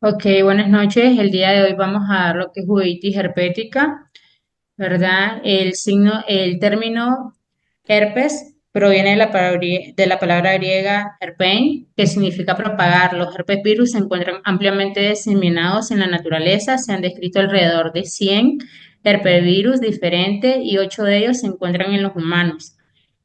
Ok, buenas noches. El día de hoy vamos a dar lo que es uveitis herpética, ¿verdad? El término herpes proviene de la palabra griega herpein, que significa propagar. Los herpes virus se encuentran ampliamente diseminados en la naturaleza. Se han descrito alrededor de 100 herpesvirus diferentes y 8 de ellos se encuentran en los humanos.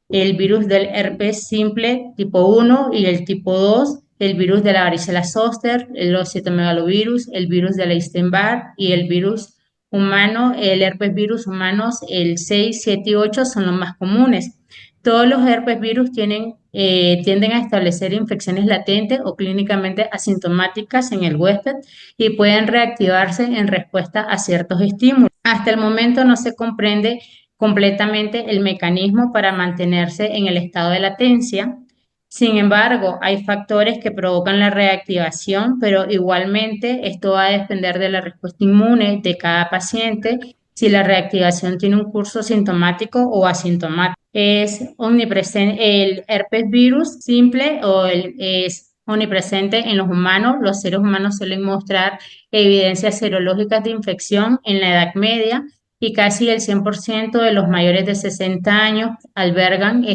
El virus del herpes simple tipo 1 y el tipo 2, el virus de la varicela zoster, los citomegalovirus, el virus de la Epstein-Barr y el virus humano, el herpes virus humanos, el 6, 7 y 8 son los más comunes. Todos los herpes virus tienden a establecer infecciones latentes o clínicamente asintomáticas en el huésped y pueden reactivarse en respuesta a ciertos estímulos. Hasta el momento no se comprende completamente el mecanismo para mantenerse en el estado de latencia. Sin embargo, hay factores que provocan la reactivación, pero igualmente esto va a depender de la respuesta inmune de cada paciente, si la reactivación tiene un curso sintomático o asintomático. Es omnipresente el herpes virus simple es omnipresente en los humanos. Los seres humanos suelen mostrar evidencias serológicas de infección en la edad media y casi el 100% de los mayores de 60 años albergan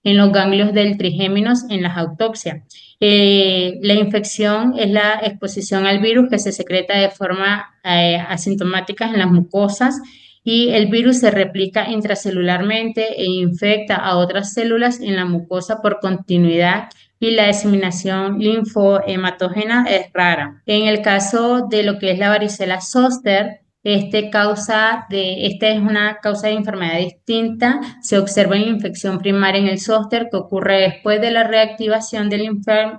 en los ganglios del trigéminos en las autopsias. La infección es la exposición al virus que se secreta de forma asintomática en las mucosas y el virus se replica intracelularmente e infecta a otras células en la mucosa por continuidad y la diseminación linfohematógena es rara. En el caso de lo que es la varicela zoster, esta es una causa de enfermedad distinta. Se observa en la infección primaria en el zóster que ocurre después de la reactivación de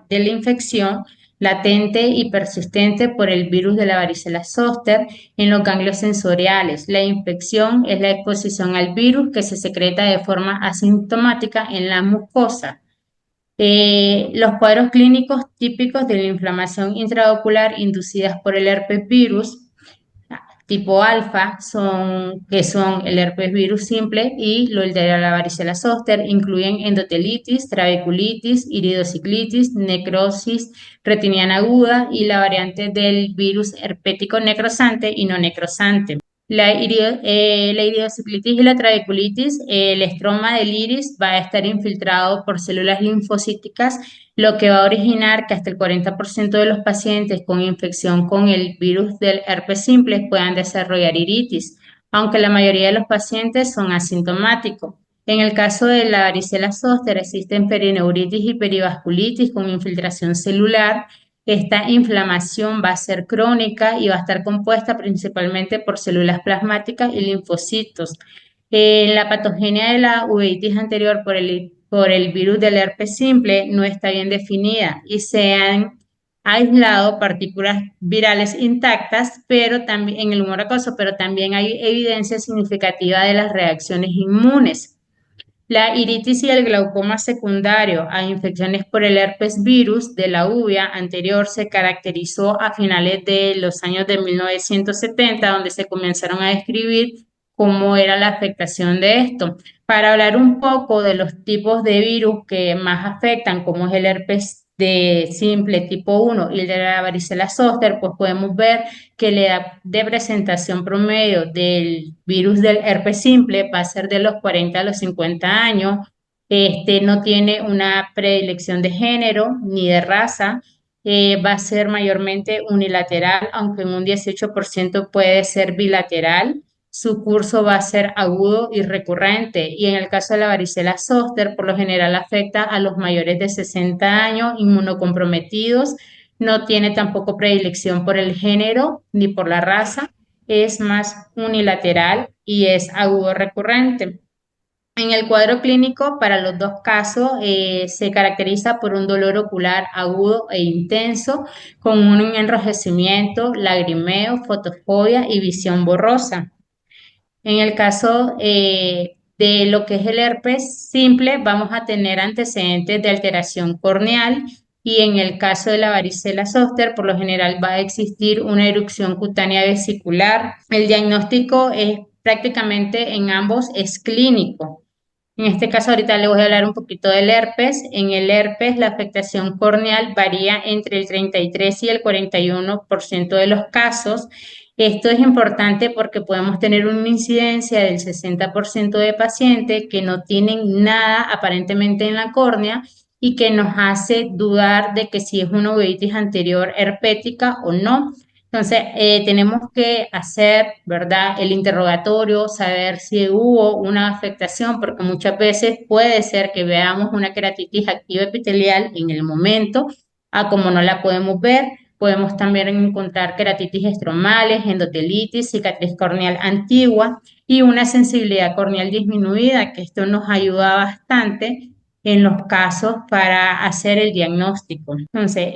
la infección latente y persistente por el virus de la varicela zóster en los ganglios sensoriales. La infección es la exposición al virus que se secreta de forma asintomática en la mucosa. Los cuadros clínicos típicos de la inflamación intraocular inducidas por el herpes virus tipo alfa que son el herpes virus simple y el de la varicela zoster, incluyen endotelitis, trabeculitis, iridociclitis, necrosis retiniana aguda y la variante del virus herpético necrosante y no necrosante. La iridociclitis y la trabeculitis, el estroma del iris va a estar infiltrado por células linfocíticas, lo que va a originar que hasta el 40% de los pacientes con infección con el virus del herpes simple puedan desarrollar iritis, aunque la mayoría de los pacientes son asintomáticos. En el caso de la varicela zoster existen perineuritis y perivasculitis con infiltración celular. Esta inflamación va a ser crónica y va a estar compuesta principalmente por células plasmáticas y linfocitos. La patogenia de la uveitis anterior por el virus del herpes simple no está bien definida y se han aislado partículas virales intactas, pero también en el humor acuoso, pero también hay evidencia significativa de las reacciones inmunes. La iritis y el glaucoma secundario a infecciones por el herpes virus de la uvea anterior se caracterizó a finales de los años de 1970, donde se comenzaron a describir cómo era la afectación de esto. Para hablar un poco de los tipos de virus que más afectan, como es el herpes de simple tipo 1 y el de la varicela zoster, pues podemos ver que la edad de presentación promedio del virus del herpes simple va a ser de los 40 a los 50 años. No tiene una predilección de género ni de raza. Va a ser mayormente unilateral, aunque en un 18% puede ser bilateral. Su curso va a ser agudo y recurrente. Y en el caso de la varicela zoster, por lo general afecta a los mayores de 60 años, inmunocomprometidos. No tiene tampoco predilección por el género ni por la raza, es más unilateral y es agudo recurrente. En el cuadro clínico, para los dos casos, se caracteriza por un dolor ocular agudo e intenso, con un enrojecimiento, lagrimeo, fotofobia y visión borrosa. En el caso de lo que es el herpes simple, vamos a tener antecedentes de alteración corneal y en el caso de la varicela zoster, por lo general va a existir una erupción cutánea vesicular. El diagnóstico es prácticamente en ambos es clínico. En este caso, ahorita le voy a hablar un poquito del herpes. En el herpes, la afectación corneal varía entre el 33 y el 41% de los casos. Esto es importante porque podemos tener una incidencia del 60% de pacientes que no tienen nada aparentemente en la córnea y que nos hace dudar de que si es una uveitis anterior herpética o no. Entonces, tenemos que hacer, ¿verdad?, el interrogatorio, saber si hubo una afectación, porque muchas veces puede ser que veamos una queratitis activa epitelial en el momento, a como no la podemos ver. Podemos también encontrar queratitis estromales, endotelitis, cicatriz corneal antigua y una sensibilidad corneal disminuida, que esto nos ayuda bastante en los casos para hacer el diagnóstico. Entonces,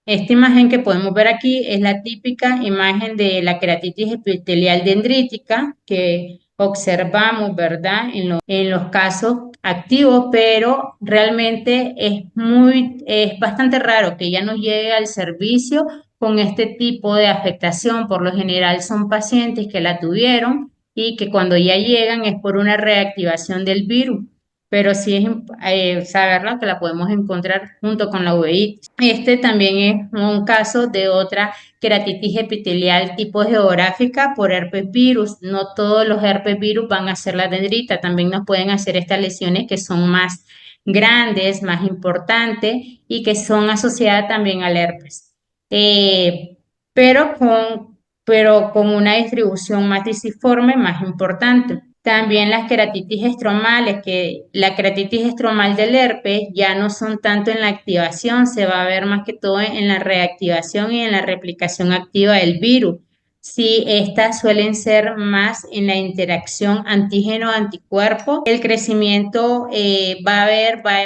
esta imagen que podemos ver aquí es la típica imagen de la queratitis epitelial dendrítica que observamos, ¿verdad? En los casos activos, pero realmente es bastante raro que ya nos llegue al servicio con este tipo de afectación. Por lo general son pacientes que la tuvieron y que cuando ya llegan es por una reactivación del virus, pero sí es saberla que la podemos encontrar junto con la uveitis. Este también es un caso de otra queratitis epitelial tipo geográfica por herpes virus. No todos los herpes virus van a hacer la dendrita, también nos pueden hacer estas lesiones que son más grandes, más importantes y que son asociadas también al herpes. Eh, pero con una distribución más disforme, más importante. También las queratitis estromales, que la queratitis estromal del herpes ya no son tanto en la activación, se va a ver más que todo en la reactivación y en la replicación activa del virus. Sí, estas suelen ser más en la interacción antígeno-anticuerpo. El crecimiento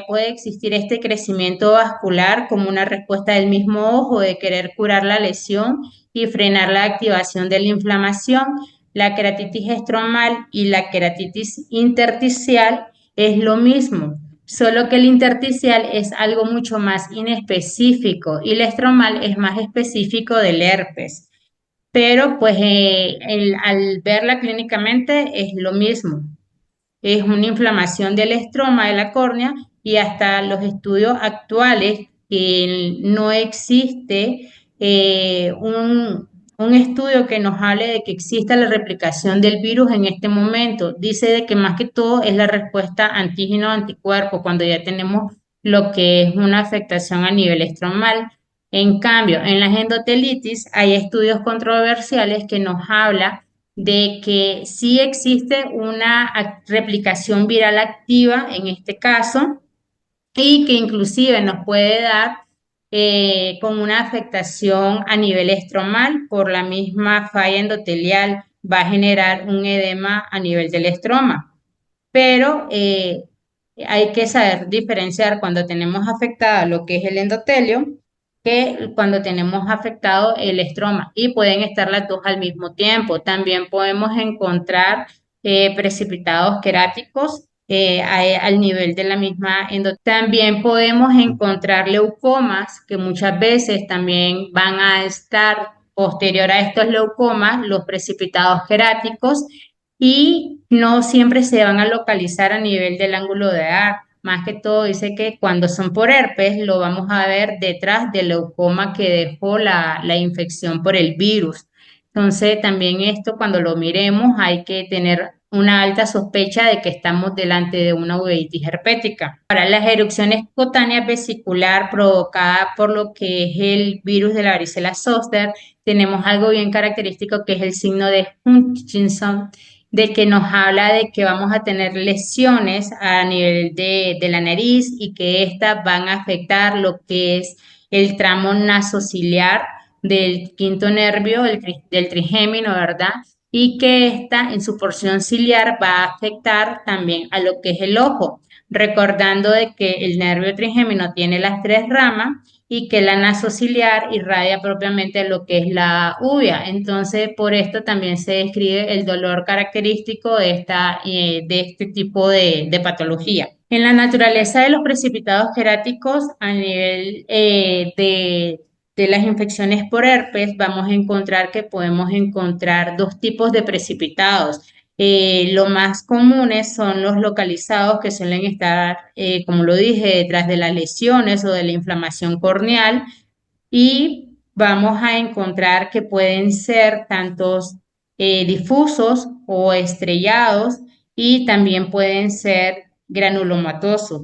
puede existir este crecimiento vascular como una respuesta del mismo ojo de querer curar la lesión y frenar la activación de la inflamación. La queratitis estromal y la queratitis intersticial es lo mismo, solo que el intersticial es algo mucho más inespecífico y el estromal es más específico del herpes. Pero pues al verla clínicamente es lo mismo. Es una inflamación del estroma de la córnea y hasta los estudios actuales que no existe un estudio que nos hable de que exista la replicación del virus en este momento. Dice de que más que todo es la respuesta antígeno-anticuerpo cuando ya tenemos lo que es una afectación a nivel estromal. En cambio, en las endotelitis hay estudios controversiales que nos hablan de que sí existe una replicación viral activa en este caso y que inclusive nos puede dar con una afectación a nivel estromal por la misma falla endotelial, va a generar un edema a nivel del estroma. Pero hay que saber diferenciar cuando tenemos afectada lo que es el endotelio que cuando tenemos afectado el estroma y pueden estar las dos al mismo tiempo. También podemos encontrar precipitados queráticos al nivel de la misma endotelio. También podemos encontrar leucomas que muchas veces también van a estar posterior a estos leucomas, los precipitados queráticos y no siempre se van a localizar a nivel del ángulo de ar. Más que todo dice que cuando son por herpes lo vamos a ver detrás del leucoma que dejó la infección por el virus. Entonces también esto cuando lo miremos hay que tener una alta sospecha de que estamos delante de una uveitis herpética. Para las erupciones cutáneas vesicular provocada por lo que es el virus de la varicela zoster, tenemos algo bien característico que es el signo de Hutchinson, de que nos habla de que vamos a tener lesiones a nivel de la nariz y que estas van a afectar lo que es el tramo nasociliar del quinto nervio, del trigémino, ¿verdad? Y que esta en su porción ciliar va a afectar también a lo que es el ojo, recordando de que el nervio trigémino tiene las tres ramas y que la nasociliar irradia propiamente lo que es la uvea. Entonces, por esto también se describe el dolor característico de este tipo de patología. En la naturaleza de los precipitados queráticos a nivel de las infecciones por herpes, vamos a encontrar que podemos encontrar dos tipos de precipitados. Lo más comunes son los localizados que suelen estar, como lo dije, detrás de las lesiones o de la inflamación corneal y vamos a encontrar que pueden ser tantos difusos o estrellados y también pueden ser granulomatosos.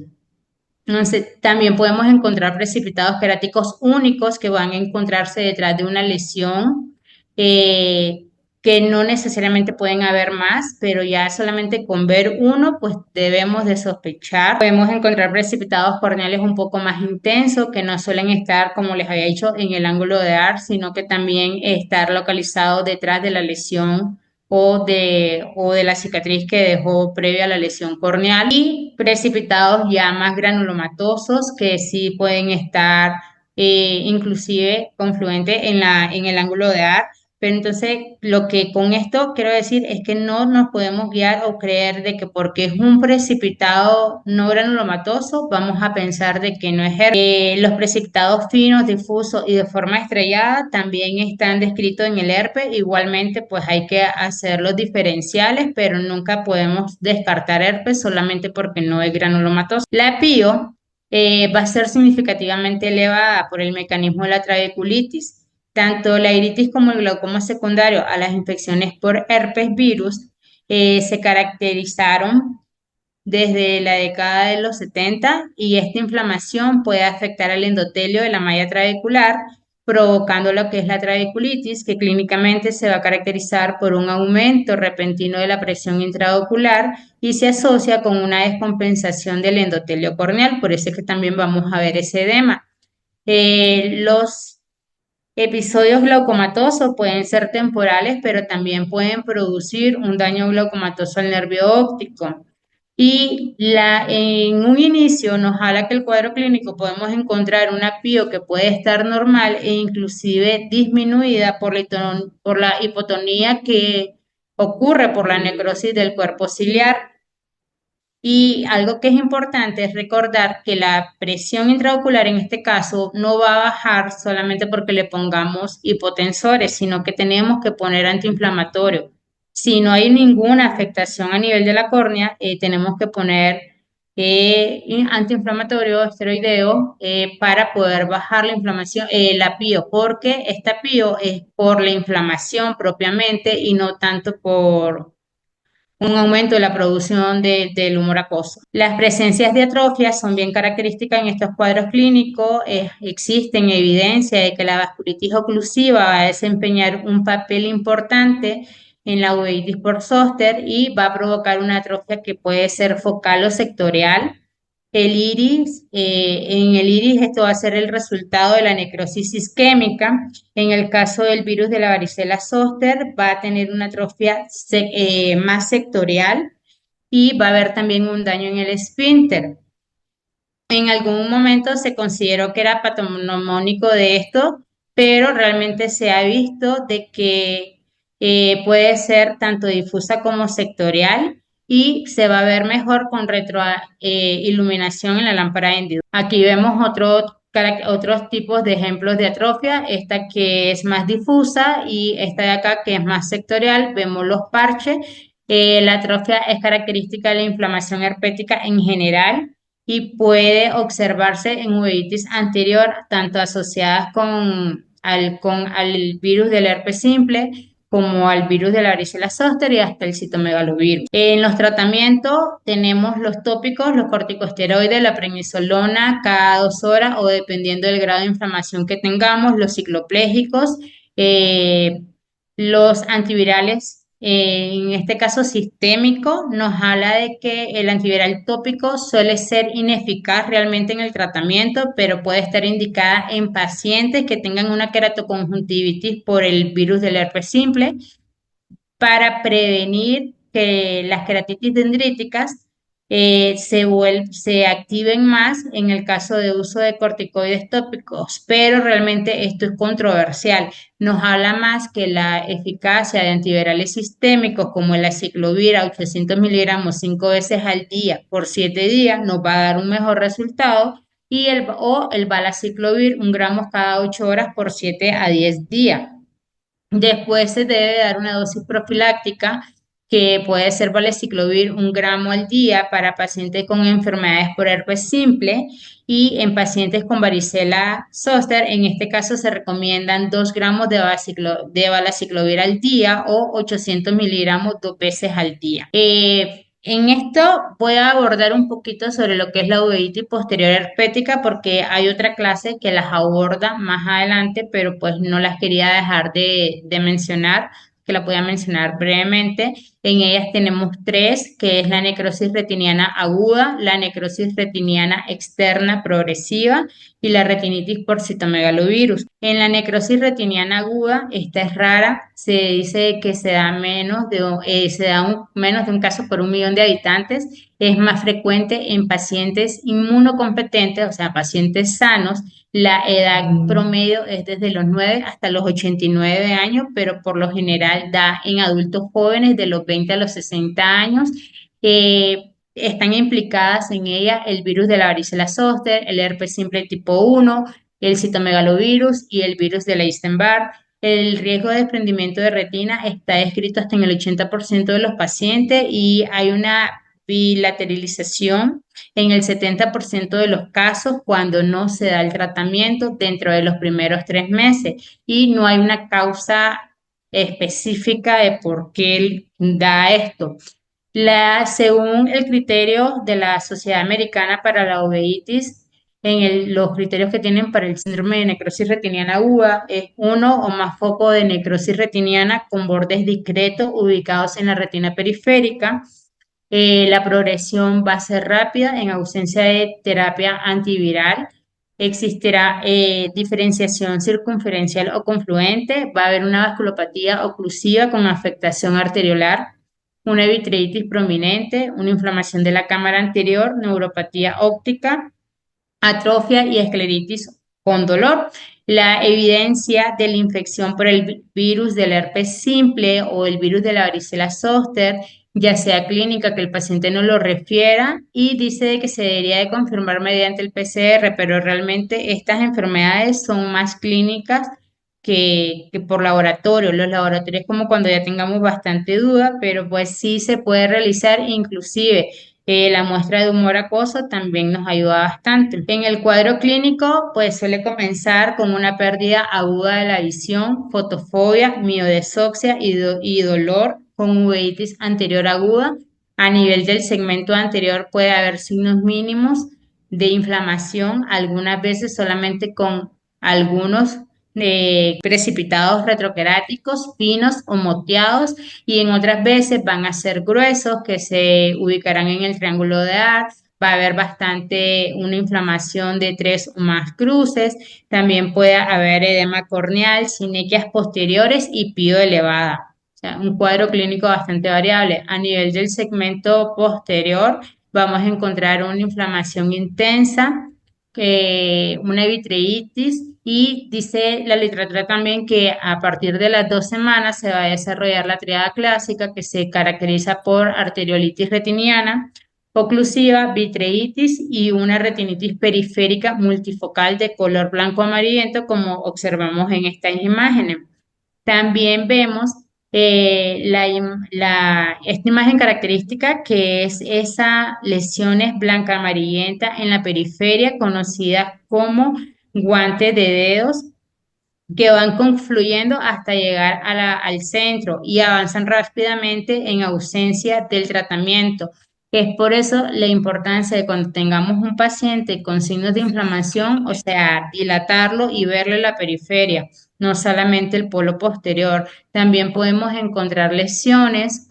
Entonces, también podemos encontrar precipitados queráticos únicos que van a encontrarse detrás de una lesión, eh, que no necesariamente pueden haber más, pero ya solamente con ver uno, pues debemos de sospechar. Podemos encontrar precipitados corneales un poco más intensos, que no suelen estar, como les había dicho, en el ángulo de AR, sino que también estar localizados detrás de la lesión o de la cicatriz que dejó previa a la lesión corneal y precipitados ya más granulomatosos que sí pueden estar inclusive confluentes en el ángulo de AR. Pero entonces lo que con esto quiero decir es que no nos podemos guiar o creer de que porque es un precipitado no granulomatoso, vamos a pensar de que no es herpes. Los precipitados finos, difusos y de forma estrellada también están descritos en el herpes. Igualmente, pues hay que hacer los diferenciales, pero nunca podemos descartar herpes solamente porque no es granulomatoso. La pío va a ser significativamente elevada por el mecanismo de la trabeculitis. Tanto la iritis como el glaucoma secundario a las infecciones por herpes virus se caracterizaron desde la década de los 70 y esta inflamación puede afectar al endotelio de la malla trabecular, provocando lo que es la trabeculitis, que clínicamente se va a caracterizar por un aumento repentino de la presión intraocular y se asocia con una descompensación del endotelio corneal, por eso es que también vamos a ver ese edema. Los episodios glaucomatosos pueden ser temporales, pero también pueden producir un daño glaucomatoso al nervio óptico. En un inicio nos habla que el cuadro clínico podemos encontrar una PIO que puede estar normal e inclusive disminuida por la hipotonía que ocurre por la necrosis del cuerpo ciliar. Y algo que es importante es recordar que la presión intraocular en este caso no va a bajar solamente porque le pongamos hipotensores, sino que tenemos que poner antiinflamatorio. Si no hay ninguna afectación a nivel de la córnea, tenemos que poner antiinflamatorio esteroideo para poder bajar la inflamación, la PIO, porque esta PIO es por la inflamación propiamente y no tanto por un aumento de la producción del humor acuoso. Las presencias de atrofia son bien características en estos cuadros clínicos. Existen evidencia de que la vasculitis oclusiva va a desempeñar un papel importante en la uveitis por zóster y va a provocar una atrofia que puede ser focal o sectorial. En el iris esto va a ser el resultado de la necrosis isquémica. En el caso del virus de la varicela zóster, va a tener una atrofia más sectorial y va a haber también un daño en el esfínter. En algún momento se consideró que era patognomónico de esto, pero realmente se ha visto de que puede ser tanto difusa como sectorial y se va a ver mejor con retroiluminación en la lámpara de hendido. Aquí vemos otros tipos de ejemplos de atrofia, esta que es más difusa y esta de acá que es más sectorial. Vemos los parches. La atrofia es característica de la inflamación herpética en general y puede observarse en uveitis anterior, tanto asociadas con al virus del herpes simple como al virus de la varicela zóster y hasta el citomegalovirus. En los tratamientos tenemos los tópicos, los corticosteroides, la prednisolona cada 2 horas o dependiendo del grado de inflamación que tengamos, los cicloplégicos, eh, los antivirales, en este caso sistémico, nos habla de que el antiviral tópico suele ser ineficaz realmente en el tratamiento, pero puede estar indicada en pacientes que tengan una queratoconjuntivitis por el virus del herpes simple para prevenir que las queratitis dendríticas se activen más en el caso de uso de corticoides tópicos, pero realmente esto es controversial. Nos habla más que la eficacia de antivirales sistémicos como el aciclovir a 800 miligramos 5 veces al día por 7 días nos va a dar un mejor resultado y el valaciclovir 1 gramo cada 8 horas por 7 a 10 días. Después se debe dar una dosis profiláctica que puede ser valaciclovir 1 gramo al día para pacientes con enfermedades por herpes simple y en pacientes con varicela zoster, en este caso se recomiendan 2 gramos de valaciclovir al día o 800 miligramos 2 veces al día. En esto voy a abordar un poquito sobre lo que es la uveitis posterior herpética porque hay otra clase que las aborda más adelante, pero pues no las quería dejar de mencionar, que la voy a mencionar brevemente. En ellas tenemos tres, que es la necrosis retiniana aguda, la necrosis retiniana externa progresiva y la retinitis por citomegalovirus. En la necrosis retiniana aguda, esta es rara, se dice que se da menos de un caso por 1 millón de habitantes, es más frecuente en pacientes inmunocompetentes, o sea, pacientes sanos. La edad promedio es desde los 9 hasta los 89 años, pero por lo general da en adultos jóvenes de los 20 a los 60 años. Están implicadas en ella el virus de la varicela zoster, el herpes simple tipo 1, el citomegalovirus y el virus de la Epstein-Barr. El riesgo de desprendimiento de retina está descrito hasta en el 80% de los pacientes y hay una bilateralización en el 70% de los casos cuando no se da el tratamiento dentro de los primeros 3 meses y no hay una causa específica de por qué da esto. Según el criterio de la Sociedad Americana para la Uveitis, los criterios que tienen para el síndrome de necrosis retiniana aguda es uno o más focos de necrosis retiniana con bordes discretos ubicados en la retina periférica. La progresión va a ser rápida en ausencia de terapia antiviral. Existirá diferenciación circunferencial o confluente. Va a haber una vasculopatía oclusiva con afectación arteriolar, una vitreitis prominente, una inflamación de la cámara anterior, neuropatía óptica, atrofia y escleritis con dolor. La evidencia de la infección por el virus del herpes simple o el virus de la varicela zoster, ya sea clínica, que el paciente no lo refiera y dice de que se debería de confirmar mediante el PCR, pero realmente estas enfermedades son más clínicas que por laboratorio. Los laboratorios como cuando ya tengamos bastante duda, pero pues sí se puede realizar inclusive la muestra de humor acuoso también nos ayuda bastante. En el cuadro clínico, pues suele comenzar con una pérdida aguda de la visión, fotofobia, miodesoxia y dolor con uveitis anterior aguda. A nivel del segmento anterior puede haber signos mínimos de inflamación, algunas veces solamente con algunos precipitados retroqueráticos, finos o moteados, y en otras veces van a ser gruesos que se ubicarán en el triángulo de Art. Va a haber una inflamación de 3 o más cruces. También puede haber edema corneal, sinequias posteriores y pío elevada. O sea, un cuadro clínico bastante variable. A nivel del segmento posterior, vamos a encontrar una inflamación intensa, una vitreitis y dice la literatura también que a partir de las 2 semanas se va a desarrollar la triada clásica que se caracteriza por arteriolitis retiniana, oclusiva, vitreitis y una retinitis periférica multifocal de color blanco amarillento como observamos en estas imágenes. También vemos esta imagen característica que es esa lesiones blanca amarillenta en la periferia conocida como guantes de dedos que van confluyendo hasta llegar al centro y avanzan rápidamente en ausencia del tratamiento. Es por eso la importancia de cuando tengamos un paciente con signos de inflamación, o sea, dilatarlo y verle la periferia, no solamente el polo posterior. También podemos encontrar lesiones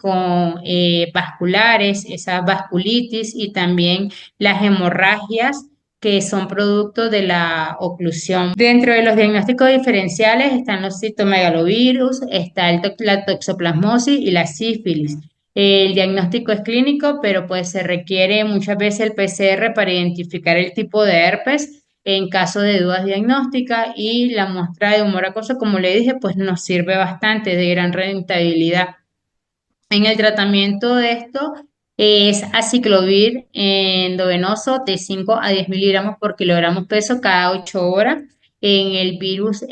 vasculares, esas vasculitis y también las hemorragias que son producto de la oclusión. Dentro de los diagnósticos diferenciales están los citomegalovirus, está la toxoplasmosis y la sífilis. El diagnóstico es clínico, pero pues se requiere muchas veces el PCR para identificar el tipo de herpes en caso de dudas diagnósticas y la muestra de humor acuoso, como le dije, pues nos sirve bastante de gran rentabilidad. En el tratamiento de esto es aciclovir endovenoso de 5 a 10 miligramos por kilogramo peso cada 8 horas en el virus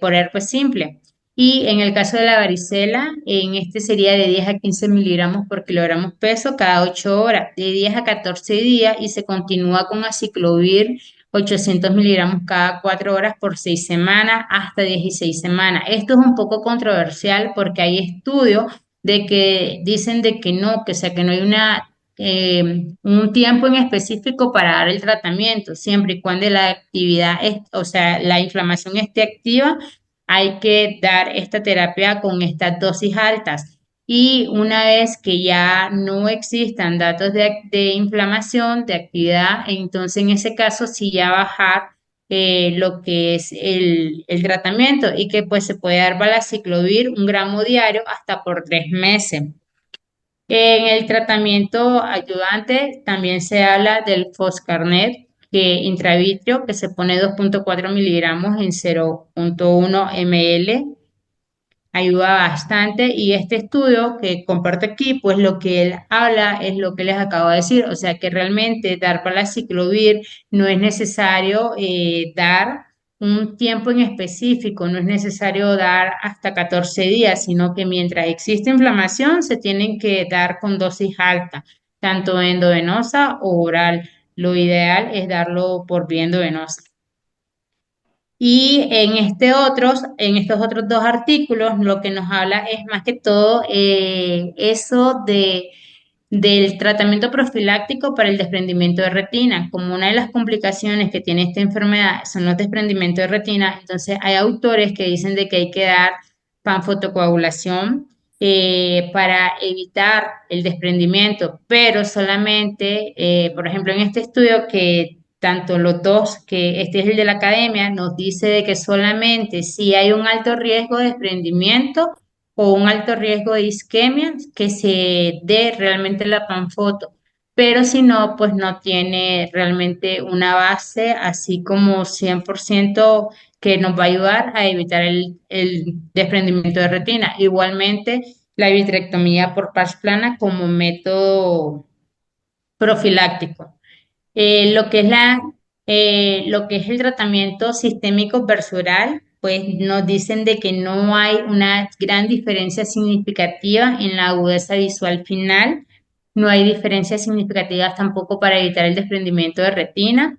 por herpes simple. Y en el caso de la varicela, en este sería de 10 a 15 miligramos por kilogramo peso cada 8 horas, de 10 a 14 días y se continúa con aciclovir 800 miligramos cada 4 horas por 6 semanas hasta 16 semanas. Esto es un poco controversial porque hay estudios de que dicen de que no, que o sea que no hay un tiempo en específico para dar el tratamiento, siempre y cuando la actividad o sea, la inflamación esté activa, hay que dar esta terapia con estas dosis altas. Y una vez que ya no existan datos de inflamación, de actividad, entonces en ese caso sí ya bajar lo que es el tratamiento y que pues se puede dar valaciclovir 1 gramo diario hasta por 3 meses. En el tratamiento ayudante también se habla del Foscarnet, que intravitrio, que se pone 2,4 miligramos en 0,1 ml, ayuda bastante. Y este estudio que comparto aquí, pues lo que él habla es lo que les acabo de decir, o sea que realmente dar palaciclovir no es necesario dar un tiempo en específico, no es necesario dar hasta 14 días, sino que mientras existe inflamación se tienen que dar con dosis alta, tanto endovenosa o oral. Lo ideal es darlo por vía endovenosa. Y en estos otros dos artículos, lo que nos habla es más que todo eso del tratamiento profiláctico para el desprendimiento de retina. Como una de las complicaciones que tiene esta enfermedad son los desprendimientos de retina, entonces hay autores que dicen de que hay que dar panfotocoagulación para evitar el desprendimiento, pero solamente, por ejemplo, en este estudio que tanto los dos, que este es el de la academia, nos dice de que solamente si hay un alto riesgo de desprendimiento o un alto riesgo de isquemia, que se dé realmente la panfoto. Pero si no, pues no tiene realmente una base así como 100% que nos va a ayudar a evitar el desprendimiento de retina. Igualmente, la vitrectomía por PAS plana como método profiláctico. Lo que es lo que es el tratamiento sistémico versus oral, pues nos dicen de que no hay una gran diferencia significativa en la agudeza visual final, no hay diferencias significativas tampoco para evitar el desprendimiento de retina.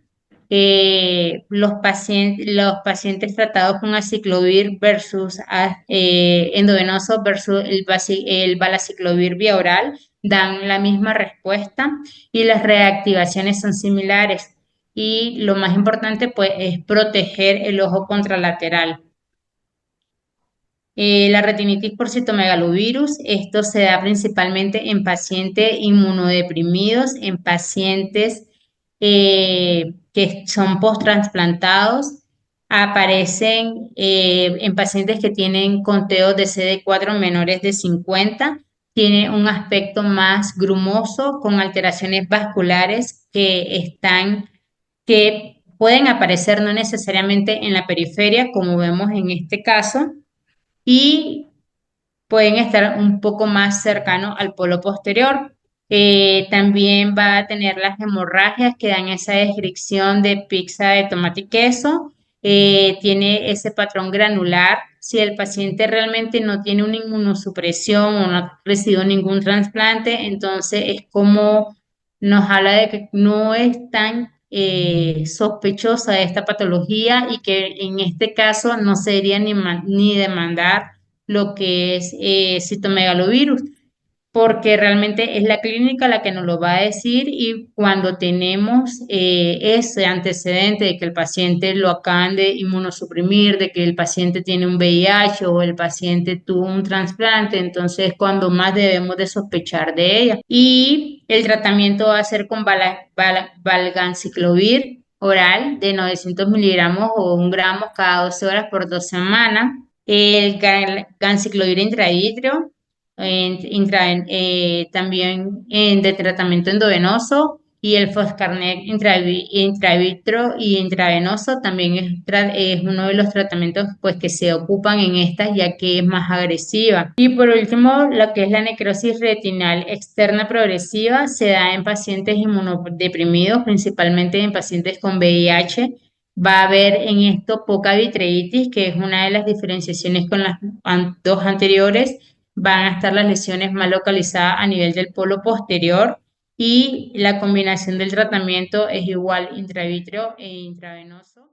Los pacientes tratados con aciclovir versus endovenoso versus el valaciclovir vía oral dan la misma respuesta y las reactivaciones son similares. Y lo más importante, pues, es proteger el ojo contralateral. La retinitis por citomegalovirus, esto se da principalmente en pacientes inmunodeprimidos, en pacientes que son post-transplantados, aparecen en pacientes que tienen conteos de CD4 menores de 50, tiene un aspecto más grumoso con alteraciones vasculares que pueden aparecer no necesariamente en la periferia, como vemos en este caso, y pueden estar un poco más cercano al polo posterior. También va a tener las hemorragias que dan esa descripción de pizza de tomate y queso. Tiene ese patrón granular. Si el paciente realmente no tiene una inmunosupresión o no ha recibido ningún trasplante, entonces es como nos habla de que no es tan sospechosa de esta patología y que en este caso no se debería ni demandar lo que es citomegalovirus, porque realmente es la clínica la que nos lo va a decir y cuando tenemos ese antecedente de que el paciente lo acaban de inmunosuprimir, de que el paciente tiene un VIH o el paciente tuvo un trasplante, entonces cuando más debemos de sospechar de ella. Y el tratamiento va a ser con valganciclovir oral de 900 miligramos o 1 gramo cada 12 horas por 2 semanas. El ganciclovir intravitrio también de tratamiento endovenoso y el Foscarnet intravitro y intravenoso también es uno de los tratamientos pues que se ocupan en estas ya que es más agresiva. Y por último, lo que es la necrosis retinal externa progresiva se da en pacientes inmunodeprimidos, principalmente en pacientes con VIH Va a haber en esto poca vitreitis, que es una de las diferenciaciones con las dos anteriores. Van a estar las lesiones más localizadas a nivel del polo posterior y la combinación del tratamiento es igual intravítreo e intravenoso.